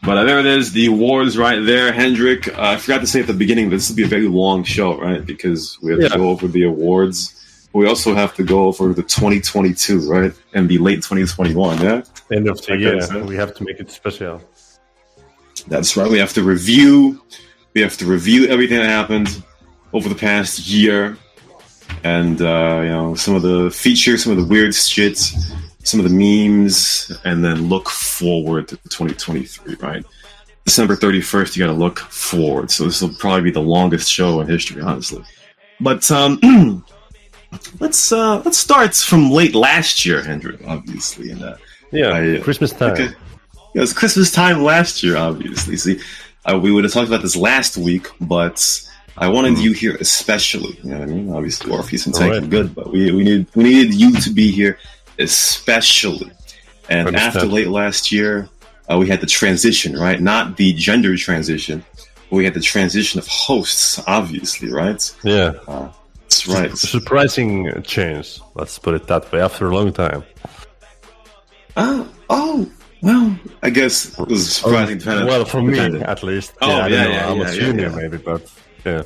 But there it is, the awards right there, Hendrik. I forgot to say at the beginning, this will be a very long show, right? Because we have to go over the awards. We also have to go over the 2022, right? And the late 2021, yeah? End of the year. We have to make it special. That's right. We have to review. We have to review everything that happened over the past year. And, some of the features, some of the weird shit, some of the memes, and then look forward to 2023, right? December 31st, you got to look forward. So this will probably be the longest show in history, honestly. But let's start from late last year, Hendrik, obviously. And Christmas time. Okay. It was Christmas time last year, obviously. See, we would have talked about this last week, but I wanted you here especially. You know what I mean? Obviously, Orpheus and Tank are good, but we needed you to be here especially. And after late last year, we had the transition, right? Not the gender transition. We had the transition of hosts, obviously, right? Yeah. That's right. Surprising change, let's put it that way, after a long time. Well, I guess it was surprising. Well, for me, at least. I'm a junior, maybe, but yeah.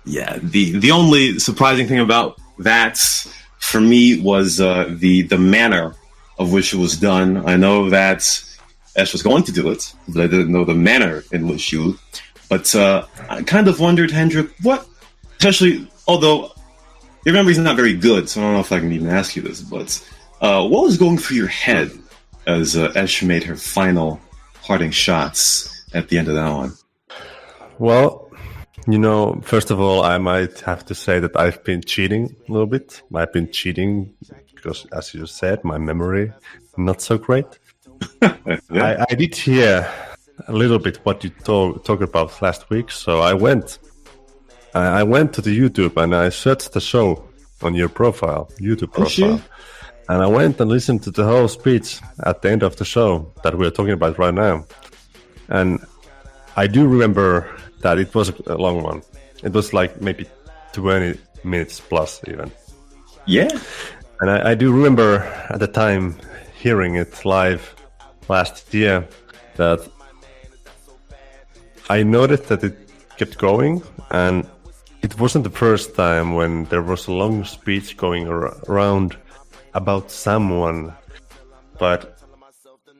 Yeah, the only surprising thing about that, for me, was the manner of which it was done. I know that Ash was going to do it, but I didn't know the manner in which you. But I kind of wondered, Hendrik, what, especially, although your memory's not very good, so I don't know if I can even ask you this, but what was going through your head as Ash made her final parting shots at the end of that one? Well, first of all, I might have to say that I've been cheating a little bit. I've been cheating because, as you said, my memory not so great. I did hear a little bit what you talked about last week, so I went to the YouTube and I searched the show on your YouTube profile. And I went and listened to the whole speech at the end of the show that we're talking about right now. And I do remember that it was a long one. It was like maybe 20 minutes plus even. Yeah. And I do remember at the time hearing it live last year that I noticed that it kept going. And it wasn't the first time when there was a long speech going around about someone, but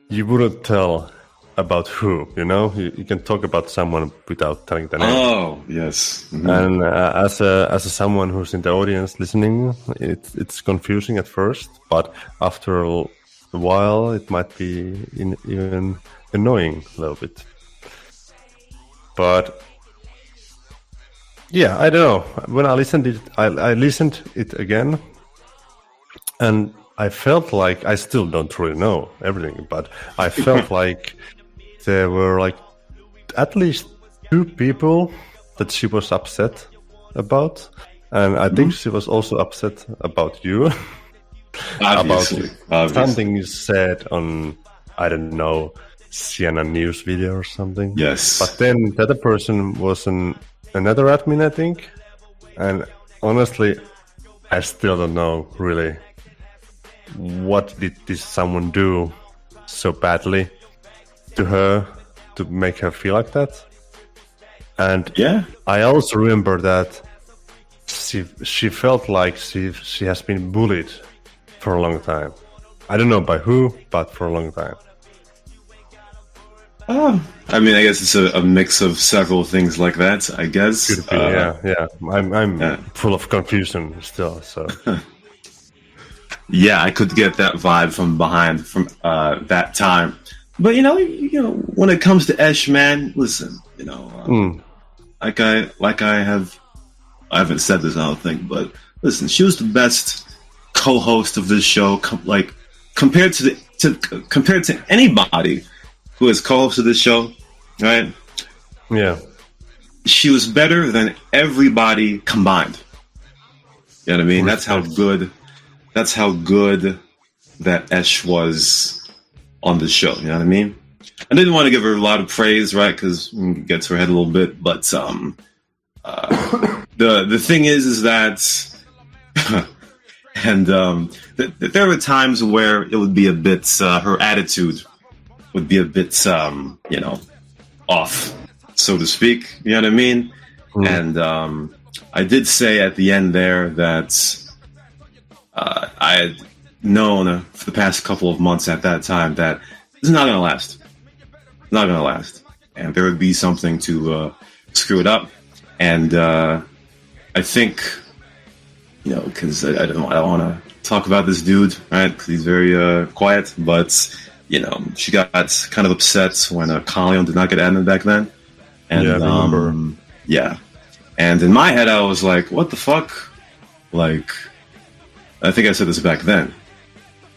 you wouldn't tell about who, you can talk about someone without telling the name. Oh, yes. Mm-hmm. And as a someone who's in the audience listening, it's confusing at first, but after a while it might be even annoying a little bit. But yeah, I don't know. When I listened it again, and I felt like, I still don't really know everything, but I felt like there were like at least 2 people that she was upset about. And I think she was also upset about you. Obviously. Something you said on, I don't know, CNN News video or something. Yes. But then the other person was another admin, I think. And honestly, I still don't know really what did this someone do so badly to her to make her feel like that. And I also remember that she felt like she has been bullied for a long time. I don't know by who, but for a long time. I mean, I guess it's a mix of several things like that, I guess. Could be, yeah. I'm full of confusion still, so... Yeah, I could get that vibe from that time. But when it comes to Esh, man, listen, I haven't said this, I don't think, but listen, she was the best co-host of this show, compared to anybody who has co-hosted this show, right? Yeah, she was better than everybody combined. You know what I mean? That's how good that Esh was on the show. You know what I mean? I didn't want to give her a lot of praise, right? Because it gets her head a little bit. But the thing is that, and there were times where it would be a bit her attitude would be a bit, off, so to speak. You know what I mean? And I did say at the end there that I had known for the past couple of months at that time that this is not going to last. Not going to last. And there would be something to screw it up. And I think, because I don't want to talk about this dude, right? Because he's very quiet. But, she got kind of upset when Collion did not get admin back then. And, yeah, I remember. Yeah. And in my head, I was like, what the fuck? Like, I think I said this back then.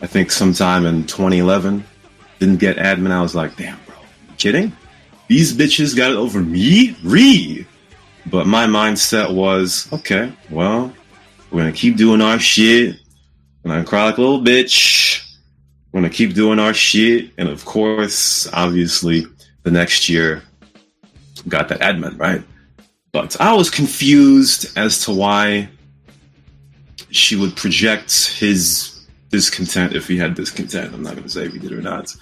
I think sometime in 2011, didn't get admin. I was like, damn, bro, you kidding? These bitches got it over me? But my mindset was, okay, well, we're going to keep doing our shit. I'm going to cry like a little bitch. We're going to keep doing our shit. And of course, obviously, the next year, got that admin, right? But I was confused as to why she would project his discontent if he had discontent. I'm not going to say if he did or not.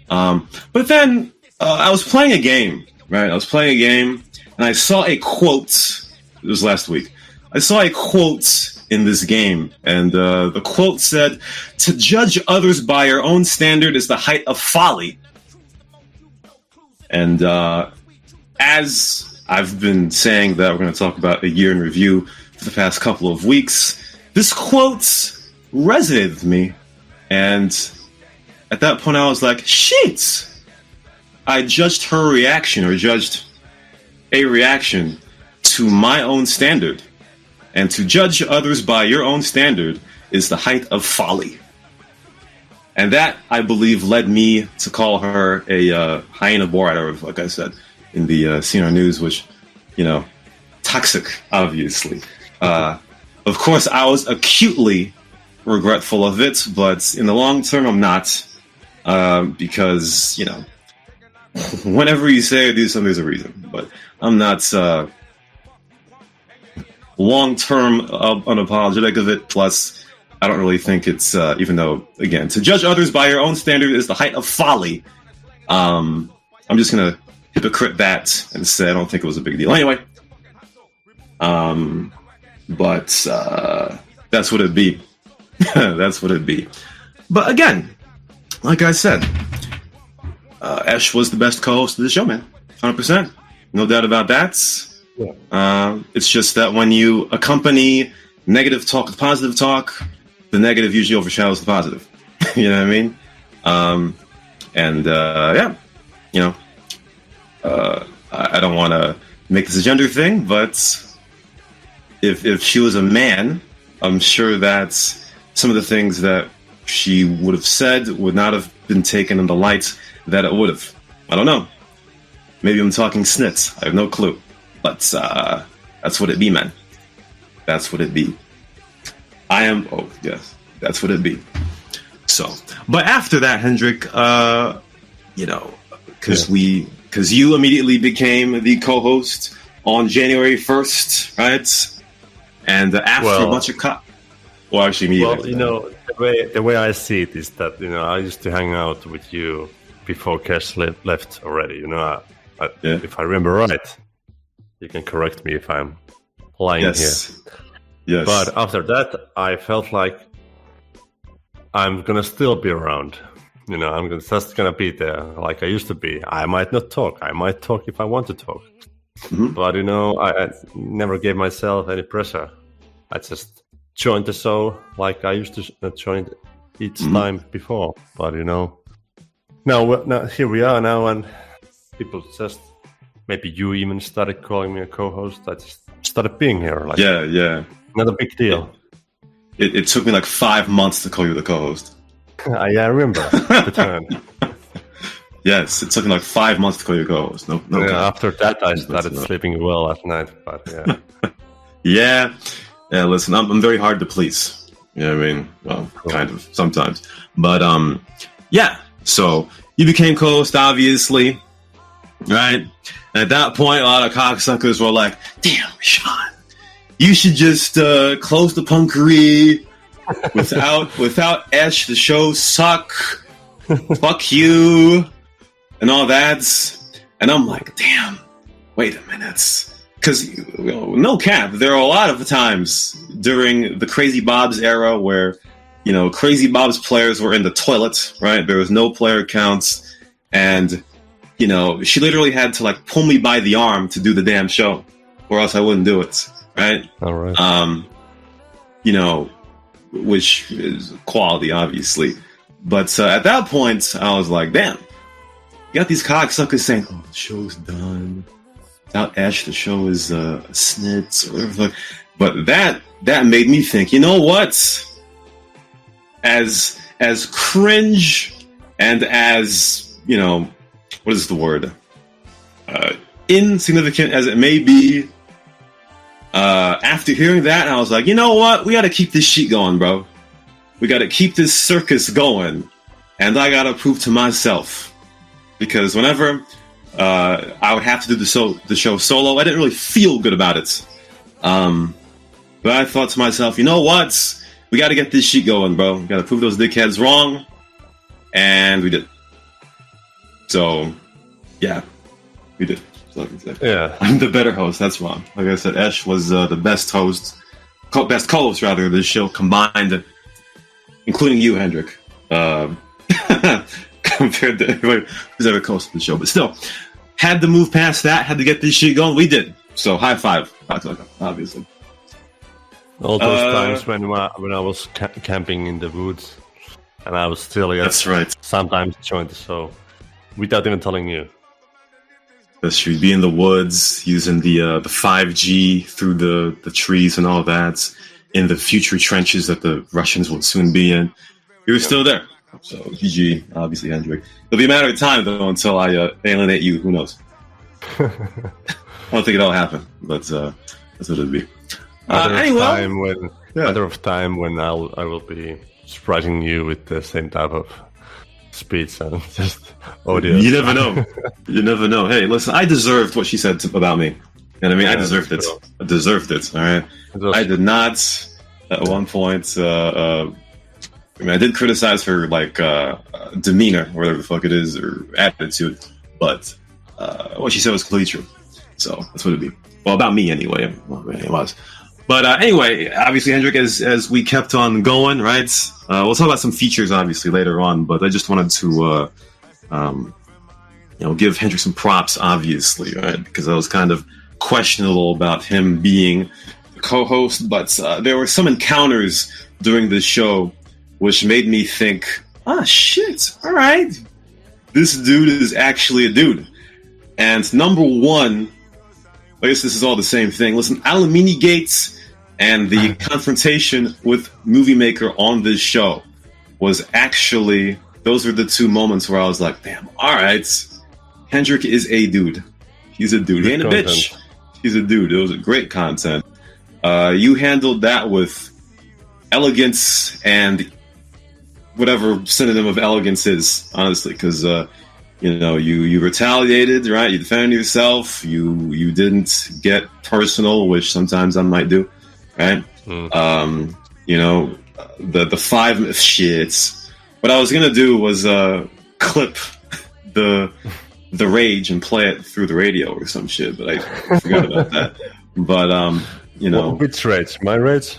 But then I was playing a game, right? I was playing a game, and I saw a quote. It was last week. I saw a quote in this game, and the quote said, "To judge others by your own standard is the height of folly." And as I've been saying that we're going to talk about a year in review for the past couple of weeks, this quote resonated with me. And at that point, I was like, shit! I judged her reaction, or judged a reaction to my own standard. And to judge others by your own standard is the height of folly. And that, I believe, led me to call her a hyena boar, like I said in the CNR News, which, toxic, obviously. Of course, I was acutely regretful of it, but in the long term, I'm not. Because, whenever you say or do something, there's a reason. But I'm not long-term unapologetic of it. Plus, I don't really think it's, even though, again, to judge others by your own standard is the height of folly. I'm just going to hypocrite that and say I don't think it was a big deal. Anyway, but that's what it'd be. That's what it'd be. But again, like I said, Esh was the best co-host of the show, man. 100%. No doubt about that. Yeah. It's just that when you accompany negative talk with positive talk, the negative usually overshadows the positive. You know what I mean? I don't want to make this a gender thing, but if she was a man, I'm sure that some of the things that she would have said would not have been taken in the light that it would have. I don't know. Maybe I'm talking snits. I have no clue. But that's what it be, man. That's what it be. Yes. That's what it be. So, but after that, Hendrik, because you immediately became the co-host on January 1st, right? And after a bunch of actually, immediately. Well, the way I see it is that, I used to hang out with you before Cash left already. If I remember right, you can correct me if I'm lying here. Yes. But after that, I felt like I'm gonna still be around. I'm just gonna be there like I used to be. I might not talk. I might talk if I want to talk. Mm-hmm. But I never gave myself any pressure. I just joined the show like I used to join each time before. But now here we are now, and people just maybe you even started calling me a co-host. I just started being here. Like, yeah. Not a big deal. It took me like 5 months to call you the co-host. I remember the time. Yes, it took me like 5 months to call you co-host. No. After that, I started sleeping well at night. But yeah. Listen, I'm very hard to please. You know what I mean? Well, kind of sometimes. But so you became co-host, obviously, right? And at that point, a lot of cocksuckers were like, "Damn, Sean, you should just close the Punkery. Without Esh, the show suck. Fuck you." and all that. And I'm like, damn, wait a minute. Because, no cap, there are a lot of times during the Crazy Bob's era where, Crazy Bob's players were in the toilet, right? There was no player counts. And, she literally had to, pull me by the arm to do the damn show, or else I wouldn't do it, right? All right. Which is quality, obviously. But at that point, I was like, damn, you got these cocksuckers saying, oh, the show's done. Without Ash, the show is a snitz or whatever. But that made me think, you know what? As cringe and as, what is the word? Insignificant as it may be, after hearing that, I was like, you know what? We got to keep this shit going, bro. We got to keep this circus going. And I got to prove to myself. Because whenever I would have to do the show solo, I didn't really feel good about it. But I thought to myself, you know what? We got to get this shit going, bro. We got to prove those dickheads wrong. And we did. So, yeah. We did. Yeah, I'm the better host. That's wrong. Like I said, Esh was the best co-host rather of this show combined, including you, Hendrik, compared to everybody who's ever co-hosted the show. But still, had to move past that. Had to get this shit going. We did. So high five, obviously. All those times when I was camping in the woods, and I was still that's right. Sometimes join the show without even telling you. That's true. Be in the woods using the 5G through the trees and all that in the future trenches that the Russians will soon be in. You were still there. So GG, obviously, Hendrik. It'll be a matter of time though until I alienate you. Who knows? I don't think it'll happen, but that's what it'll be. Matter of time when I will be surprising you with the same type of speech and just audio. You never know. You never know. Hey, listen, I deserved what she said about me. And I mean, I deserved it. I deserved it. All right. I did not at one point. I did criticize her demeanor, or whatever the fuck it is, or attitude. But what she said was completely true. So that's what it'd be. Well, about me anyway. Well, it was. But anyway, obviously, Hendrik, as we kept on going, right? We'll talk about some features, obviously, later on. But I just wanted to, give Hendrik some props, obviously, right? Because I was kind of questionable about him being the co-host. But there were some encounters during this show which made me think, shit, all right. This dude is actually a dude. And number one, I guess this is all the same thing. Listen, Alumini Gates and the confrontation with Movie Maker on this show was actually, those were the two moments where I was like, damn, all right, Hendrik is a dude. He's a dude. He ain't a bitch. He's a dude. It was a great content. You handled that with elegance and whatever synonym of elegance is, honestly, because you retaliated, right? You defended yourself. You didn't get personal, which sometimes I might do, right? The 5 shits. What I was gonna do was clip the rage and play it through the radio or some shit, but I forgot about that. But which rage? My rage?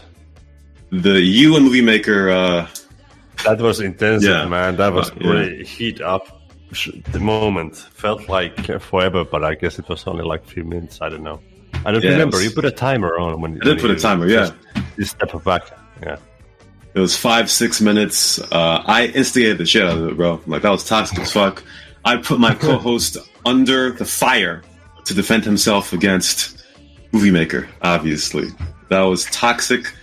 The you and Movie Maker. That was intense, man. That was really heat up. The moment felt like forever, but I guess it was only like a few minutes. I don't know. I don't remember. You put a timer on when I did put a timer. Yeah, you step back. Yeah, it was 5-6 minutes. I instigated the shit out of it, bro. Like, that was toxic as fuck. I put my co-host under the fire to defend himself against Movie Maker. Obviously, that was toxic.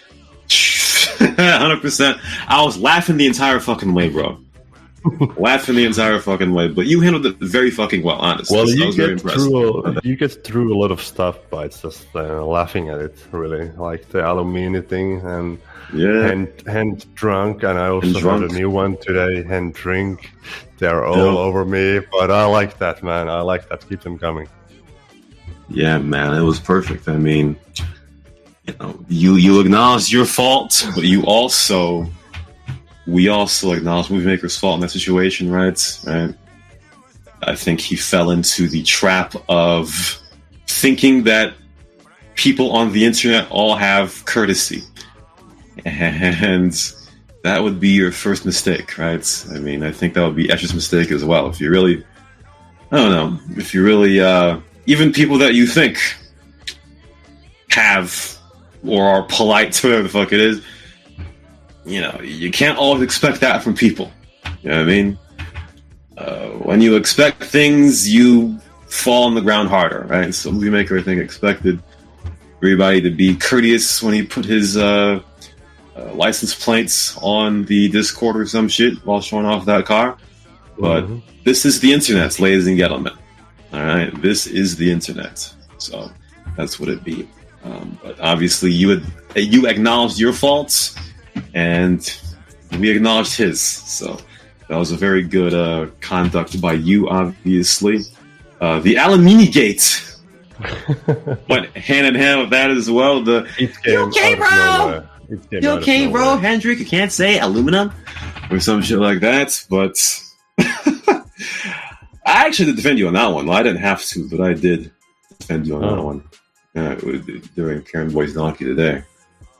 100%. I was laughing the entire fucking way, bro. Laughing the entire fucking way, but you handled it very fucking well, honestly. Well, you get through a lot of stuff by just laughing at it, really, like the alumini thing and hand drunk, and I also heard a new one today, hand drink. They're all over me, but I like that, man. I like that. Keep them coming. Yeah, man, it was perfect. I mean, you acknowledged your fault, but we also acknowledge Movie Maker's fault in that situation, right? Right. I think he fell into the trap of thinking that people on the internet all have courtesy. And that would be your first mistake, right? I mean, I think that would be Esh's mistake as well. If you really, I don't know, if you really, even people that you think have or are polite, whatever the fuck it is, you know, you can't always expect that from people. You know what I mean? When you expect things, you fall on the ground harder, right? So Movie Maker, I think, expected everybody to be courteous when he put his license plates on the Discord or some shit while showing off that car. But this is the internet, ladies and gentlemen. All right, this is the internet. So that's what it be. But obviously, you acknowledged your faults, and we acknowledged his. So that was a very good conduct by you, obviously. The Alamini Gate went hand in hand with that as well. You okay, bro? You okay, bro? Hendrik, you can't say aluminum or some shit like that. But I actually did defend you on that one. Well, I didn't have to, but I did defend you on that one. During Karen Boy's Donkey today.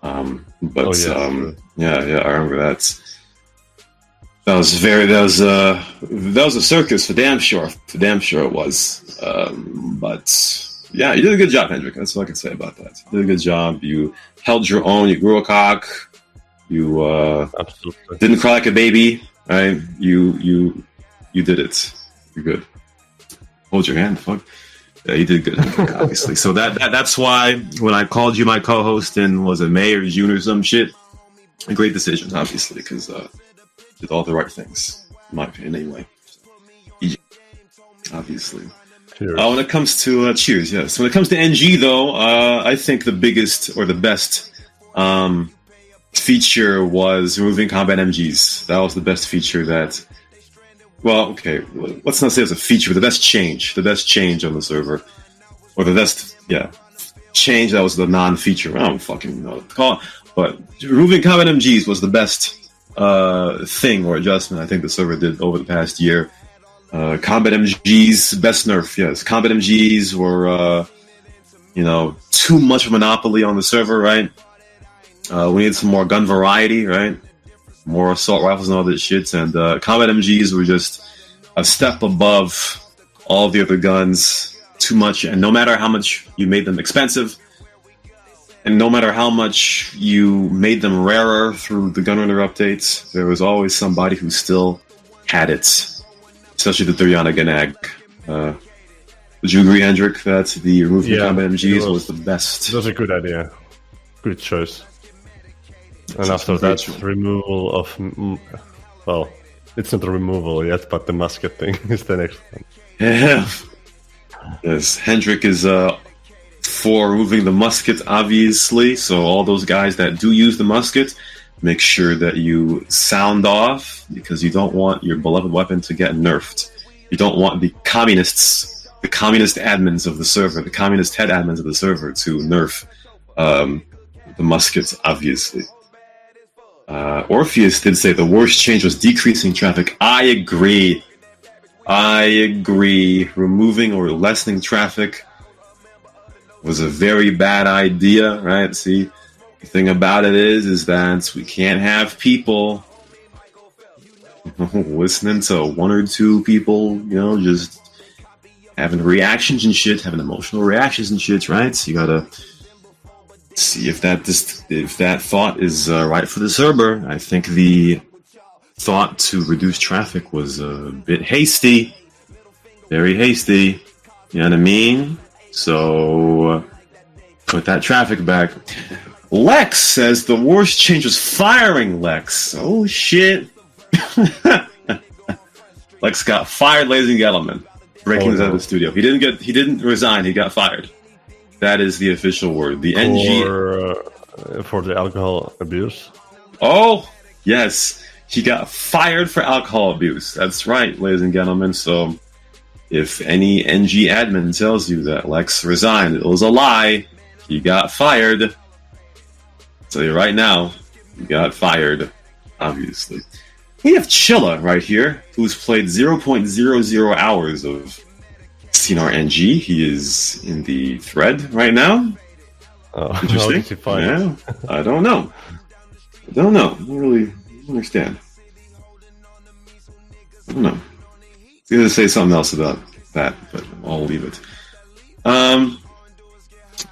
I remember that. That was a circus for damn sure. For damn sure it was. But yeah, you did a good job, Hendrik. That's all I can say about that. You did a good job. You held your own. You grew a cock. You absolutely didn't cry like a baby. Right? You did it. You're good. Hold your hand. Fuck. Yeah, you did good, obviously. So that's why when I called you my co-host in, was it May or June or some shit, a great decision, obviously, because did all the right things, in my opinion, anyway. Obviously. When it comes to cheers, yes. When it comes to NG, though, I think the biggest or the best feature was removing combat MGs. That was the best feature that. Well, okay, let's not say it's a feature, but the best change on the server, or the best, change that was the non-feature. I don't fucking know what to call it, but removing combat MGs was the best thing or adjustment I think the server did over the past year. Combat MGs, best nerf, yes. Combat MGs were, too much monopoly on the server, right? We need some more gun variety, right? More assault rifles and all that shit, and combat MGs were just a step above all the other guns. Too much, and no matter how much you made them expensive, and no matter how much you made them rarer through the Gunrunner updates, there was always somebody who still had it, especially the Thuryana Ganag. Would you agree, Hendrik, that the removing combat MGs was the best? It was a good idea. Good choice. And after that, removal of... Well, it's not a removal yet, but the musket thing is the next one. Yeah. Yes, Hendrik is for removing the musket, obviously. So all those guys that do use the musket, make sure that you sound off, because you don't want your beloved weapon to get nerfed. You don't want the communist admins of the server, the communist head admins of the server to nerf the muskets, obviously. Orpheus did say the worst change was decreasing traffic. I agree. Removing or lessening traffic was a very bad idea, right? See, the thing about it is that we can't have people listening to one or two people, just having reactions and shit, having emotional reactions and shit, right? So you gotta see if that thought is right for the server. I think the thought to reduce traffic was a bit hasty, very hasty. You know what I mean? So put that traffic back. Lex says the worst change was firing Lex. Oh shit! Lex got fired, ladies and gentlemen. Breaking this out of the studio. He didn't resign. He got fired. That is the official word. The NG for the alcohol abuse. Oh yes, he got fired for alcohol abuse. That's right, ladies and gentlemen. So, if any NG admin tells you that Lex resigned, it was a lie. He got fired. I'll tell you right now, he got fired. Obviously, we have Chilla right here, who's played 0.00 hours of CNRNG. He is in the thread right now. Interesting. How did you find it? I don't know. I don't really understand. I don't know. I was going to say something else about that, but I'll leave it.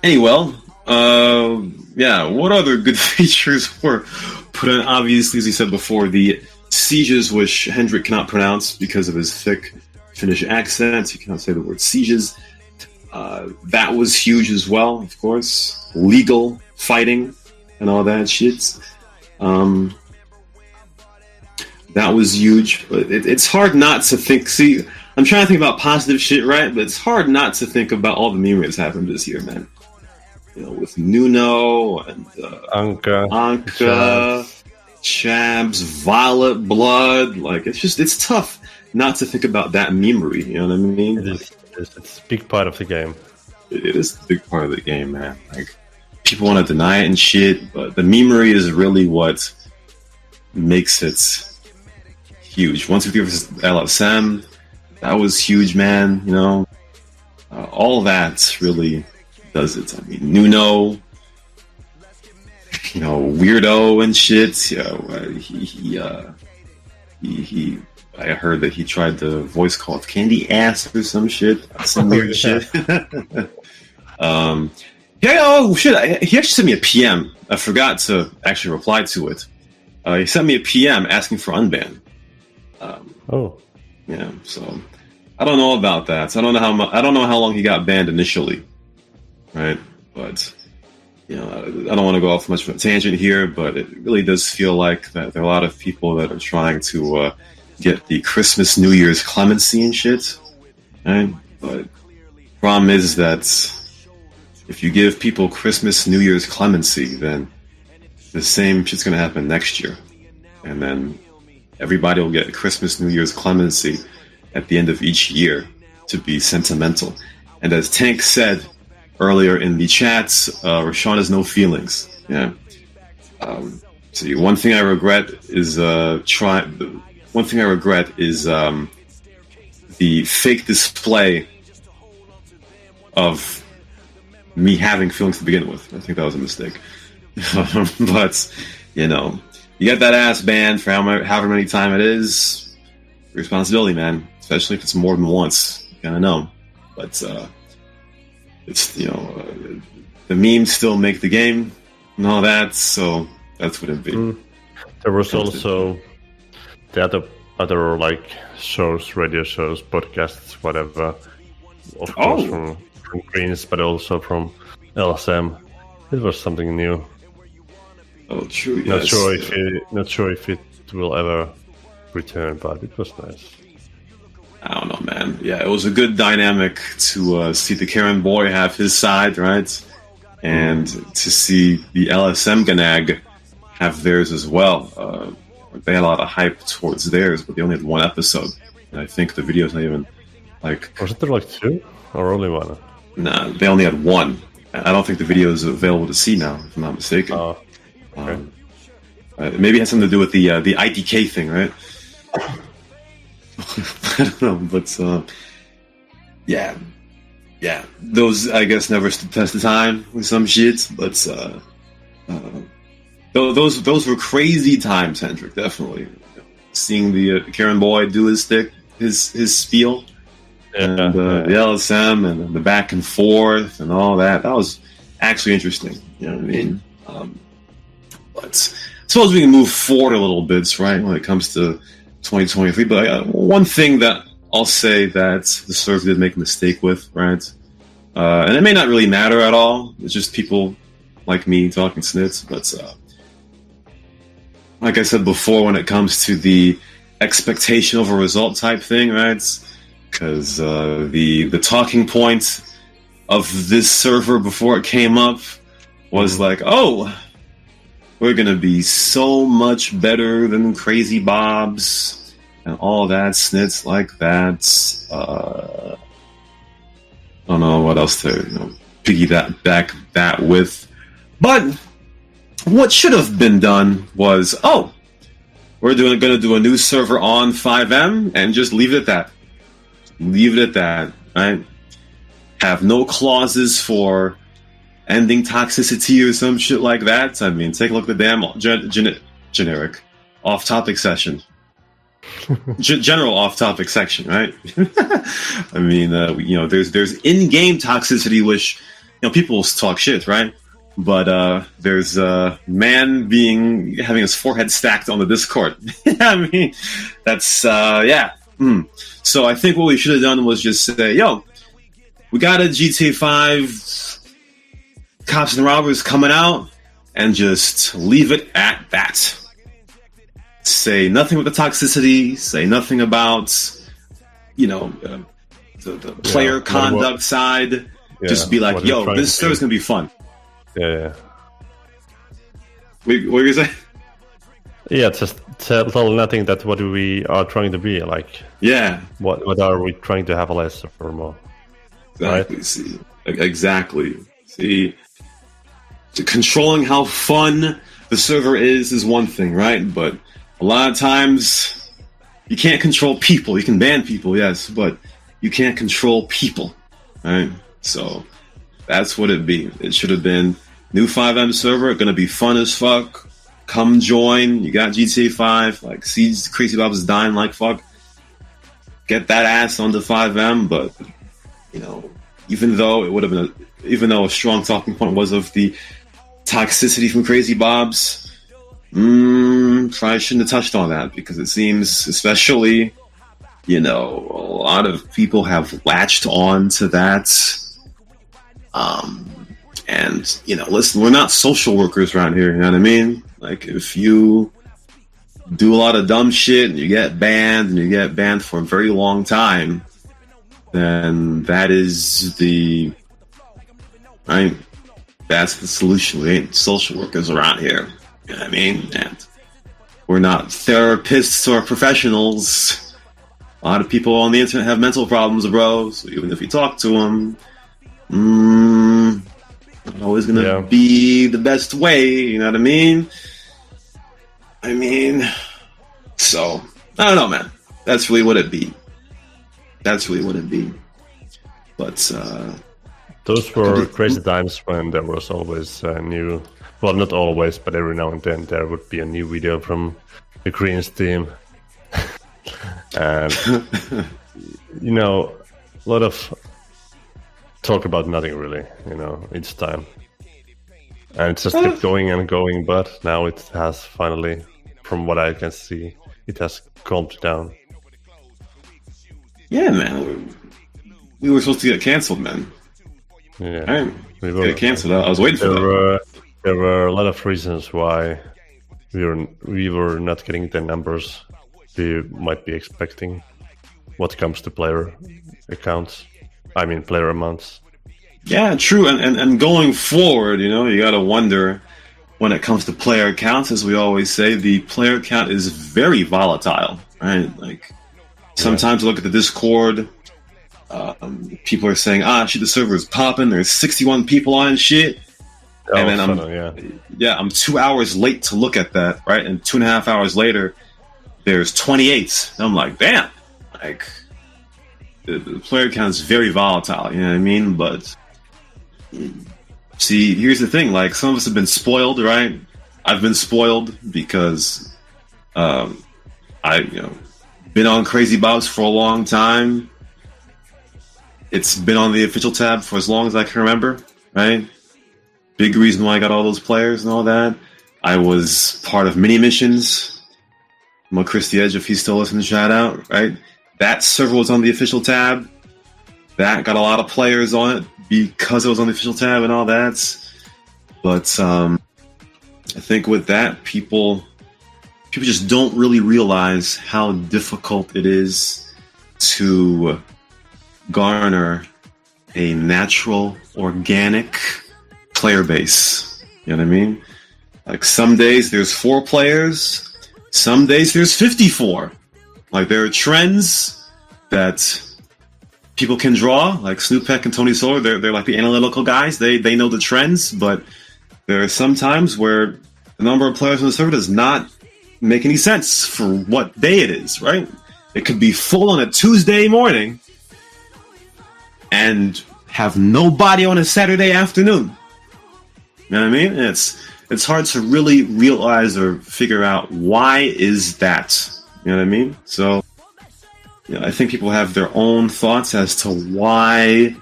Anyway, what other good features were put in? Obviously, as he said before, the sieges, which HENDRIK cannot pronounce because of his thick Finnish accent. He cannot say the word sieges. That was huge as well, of course. Legal fighting and all that shit. That was huge. But it's hard not to think. See, I'm trying to think about positive shit, right? But it's hard not to think about all the meme that's happened this year, man. With Nuno and Anka, Chabs, Violet Blood. Like, it's tough not to think about that memery. You know what I mean? It's a big part of the game. It is a big part of the game, man. Like, people want to deny it and shit, but the memery is really what makes it huge. 160 versus LSM, that was huge, man. All that really does it. I mean, Nuno, weirdo and shit. He I heard that he tried to voice call it Candy Ass or some shit. Some weird shit. He actually sent me a PM. I forgot to actually reply to it. He sent me a PM asking for Unban. Yeah, so I don't know about that. I don't know how long he got banned initially, right? But I don't want to go off much of a tangent here, but it really does feel like that there are a lot of people that are trying to get the Christmas, New Year's clemency and shit, right? But problem is that if you give people Christmas, New Year's clemency, then the same shit's gonna happen next year, and then everybody will get Christmas, New Year's clemency at the end of each year to be sentimental. And as Tank said earlier in the chats, Rashawn has no feelings. Yeah. See, one thing I regret is the fake display of me having feelings to begin with. I think that was a mistake. But you get that ass banned for however many time it is. Responsibility, man. Especially if it's more than once. You gotta know. But it's the memes still make the game and all that. So that's what it'd be. There was also the other like shows, radio shows, podcasts, whatever. Of course, from Greens, but also from LSM. It was something new. Oh, true. Yes. Not sure if it will ever return, but it was nice. I don't know, man. Yeah, it was a good dynamic to see the Karen boy have his side, right? And to see the LSM Ganag have theirs as well. They had a lot of hype towards theirs, but they only had one episode. And I think the video's not even like... Wasn't there like two? Or only one? Nah, they only had one. I don't think the video is available to see now, if I'm not mistaken. Okay. Maybe it has something to do with the IDK thing, right? I don't know, but yeah, those I guess never stood the test of time with some shit, but those were crazy times, HENDRIK, definitely. Seeing the Karen boy do his spiel, and the LSM and the back and forth and all that was actually interesting. You know what I mean? But suppose we can move forward a little bit, right, when it comes to 2023. But one thing that I'll say that the server did make a mistake with, right, and it may not really matter at all. It's just people like me talking snits. But like I said before, when it comes to the expectation of a result type thing, right, because the talking point of this server before it came up was like, oh, we're going to be so much better than Crazy Bobs and all that, snits like that. I don't know what else to piggyback that with. But what should have been done was, we're gonna do a new server on 5M and just leave it at that. Leave it at that, right? Have no clauses for ending toxicity or some shit like that. I mean, take a look at the damn generic off-topic session. General off-topic section, right? I mean, there's in-game toxicity, which people talk shit, right? But there's man having his forehead stacked on the Discord. I mean, that's yeah. So I think what we should have done was just say, yo, we got a GTA 5 Cops and Robbers coming out, and just leave it at that. Say nothing with the toxicity. Say nothing about, the player conduct side. Yeah, just be like, yo, this server's gonna be fun. Yeah. What are you gonna say? Yeah, just tell nothing that what we are trying to be like. Yeah. What are we trying to have less or more? Exactly. Right? See, exactly. See, controlling how fun the server is one thing, right? But a lot of times you can't control people. You can ban people, yes, but you can't control people, right? So that's what it'd be. It should have been new 5M server, gonna be fun as fuck. Come join. You got GTA 5. Like, see Crazy Bob's dying like fuck. Get that ass onto 5M, but even though a strong talking point was of the toxicity from Crazy Bob's, probably shouldn't have touched on that, because it seems, especially, a lot of people have latched on to that. And, listen, we're not social workers around here, you know what I mean? Like, if you do a lot of dumb shit and you get banned for a very long time, then that is that's the solution. We ain't social workers around here. You know what I mean? And we're not therapists or professionals. A lot of people on the internet have mental problems, bro. So even if you talk to them, not always gonna be the best way. You know what I mean? So I don't know, man. That's really what it be. But those were crazy times when there was always a new. Well, not always, but every now and then there would be a new video from the Greens team. And, a lot of talk about nothing really, each time. And it just kept going and going, but now it has finally, from what I can see, it has calmed down. Yeah, man. We were supposed to get cancelled, man. Yeah. We were get cancelled. I was waiting for that. There were a lot of reasons why we were not getting the numbers we might be expecting what comes to player accounts. I mean, player amounts. Yeah, true. And going forward, you got to wonder when it comes to player accounts, as we always say, the player account is very volatile, right? Like, sometimes you look at the Discord, people are saying, shit, the server is popping, there's 61 people on shit. And then I'm 2 hours late to look at that, right? And 2.5 hours later, there's 28. And I'm like, damn. Like, the player count is very volatile, you know what I mean? But, see, here's the thing. Like, some of us have been spoiled, right? I've been spoiled because I've been on Crazy Bobs for a long time. It's been on the official tab for as long as I can remember, right? Big reason why I got all those players and all that. I was part of mini missions. I'm a Chris the Edge, if he's still listening, shout out, right? That server was on the official tab. That got a lot of players on it because it was on the official tab and all that. But I think with that, people just don't really realize how difficult it is to garner a natural, organic player base. You know what I mean? Like, some days there's 4 players, some days there's 54. Like, there are trends that people can draw, like Snoop Peck and Tony Solar. They're like the analytical guys. They know the trends, but there are some times where the number of players on the server does not make any sense for what day it is, right? It could be full on a Tuesday morning and have nobody on a Saturday afternoon. You know what I mean? It's hard to really realize or figure out why is that. You know what I mean? So, I think people have their own thoughts as to why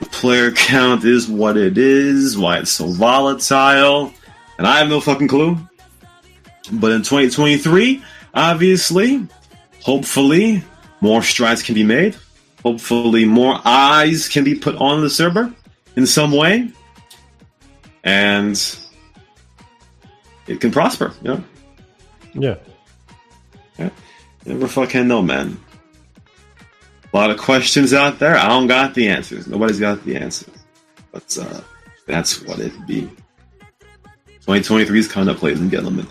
the player count is what it is, why it's so volatile, and I have no fucking clue. But in 2023, obviously, hopefully, more strides can be made. Hopefully, more eyes can be put on the server in some way. And it can prosper, Yeah. You never fucking know, man. A lot of questions out there. I don't got the answers. Nobody's got the answers. But that's what it be. 2023 is coming up, ladies and gentlemen.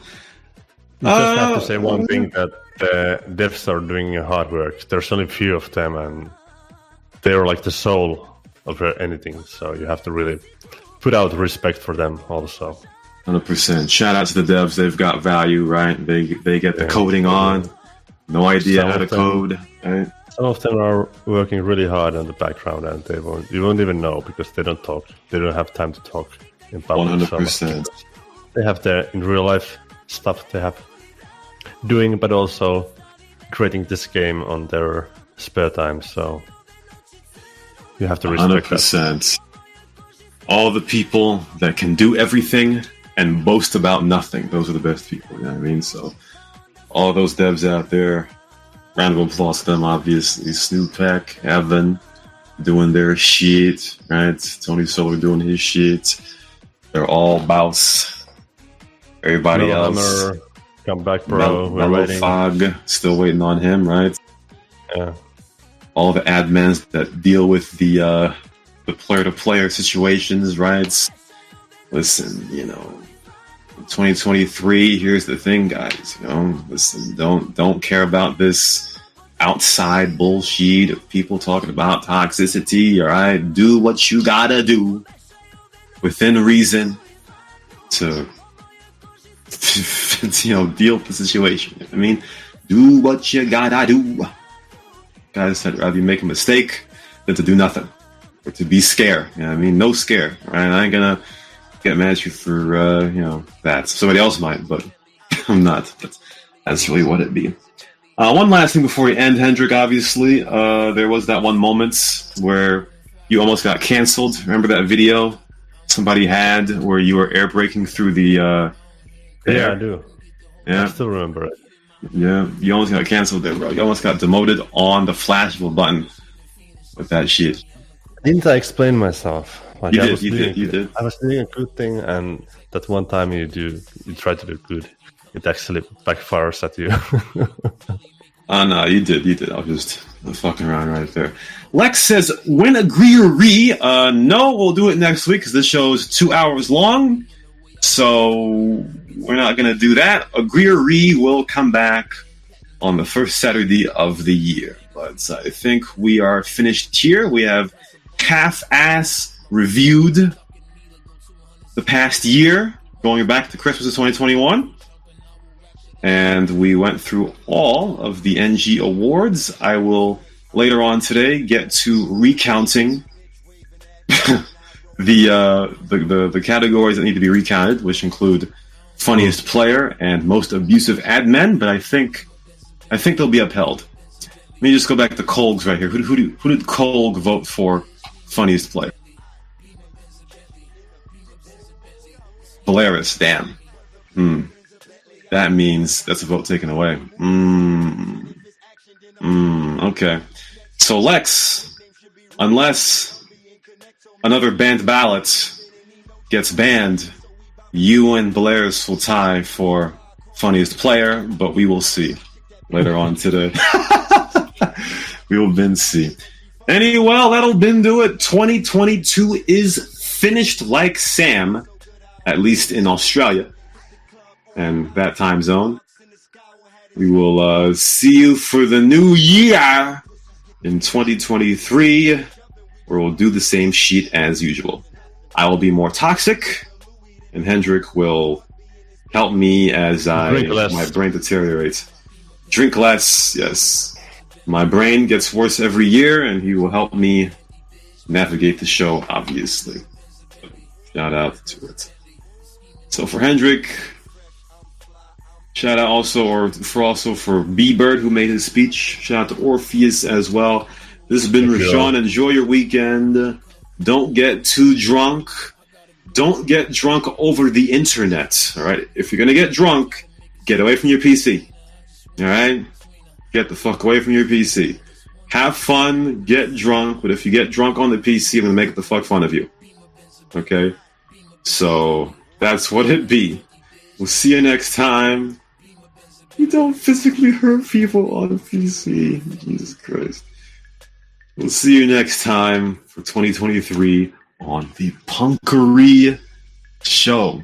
I just have to say one thing, that the devs are doing hard work. There's only a few of them, and they're like the soul of anything. So you have to really put out respect for them also. 100%. Shout out to the devs. They've got value, right? They get the coding on. No idea how to code. Right? Some of them are working really hard in the background, and you won't even know because they don't talk. They don't have time to talk in public. 100%. They have their in real life stuff they have doing, but also creating this game on their spare time. So you have to respect 100%. that. All the people that can do everything and boast about nothing, those are the best people. You know what I mean? So all those devs out there, round of applause to them, obviously. Snoopek, Evan, doing their shit, right? Tony Solar doing his shit. They're all bouse. Everybody else. Hammer, come back, bro. We're Mellow waiting. Fog, still waiting on him, right? Yeah. All the admins that deal with the player-to-player situations, right? Listen, 2023, here's the thing, guys. Listen, don't care about this outside bullshit of people talking about toxicity. All right, do what you gotta do within reason to deal with the situation. I mean, do what you gotta do. Guys, I'd rather you make a mistake than to do nothing or to be scared. You know what I mean? No scare. Right? I ain't gonna get mad at you for that. Somebody else might, but I'm not. That's really what it be. One last thing before we end, Hendrik. Obviously, there was that one moment where you almost got canceled. Remember that video somebody had where you were air braking through the Yeah, I do. Yeah, I still remember it. Yeah, you almost got canceled there, bro. You almost got demoted on the flash of a button with that shit. Didn't I explain myself? Like, You did. I was doing a good thing, and that one time you try to do good, it actually backfires at you. Oh, no, you did. I was just fucking around right there. Lex says, when agree or re? No, we'll do it next week because this show is 2 hours long. So we're not going to do that. Agree or re will come back on the first Saturday of the year. But I think we are finished here. We have half-ass reviewed the past year, going back to Christmas of 2021. And we went through all of the NG awards. I will, later on today, get to recounting the categories that need to be recounted, which include funniest player and most abusive admin. But I think they'll be upheld. Let me just go back to Kolg's right here. Who did Kolg vote for funniest player? Polaris, damn. That means that's a vote taken away. Okay. So Lex, unless another banned ballot gets banned, you and Polaris will tie for funniest player, but we will see later on today. We will then see. Anyway, that'll been do it. 2022 is finished like Sam, at least in Australia and that time zone. We will see you for the new year in 2023, where we'll do the same shit as usual. I will be more toxic, and Hendrik will help me as Drink less. my brain deteriorates. Drink less, yes. My brain gets worse every year, and he will help me navigate the show, obviously. Shout out to it. So for Hendrik, shout out also for B-Bird who made his speech. Shout out to Orpheus as well. This has been Rashawn. Enjoy your weekend. Don't get too drunk. Don't get drunk over the internet. All right. If you're gonna get drunk, get away from your PC. All right. Get the fuck away from your PC. Have fun. Get drunk. But if you get drunk on the PC, I'm gonna make the fuck fun of you. Okay. So that's what it be. We'll see you next time. You don't physically hurt people on PC. Jesus Christ. We'll see you next time for 2023 on the Punkery Show.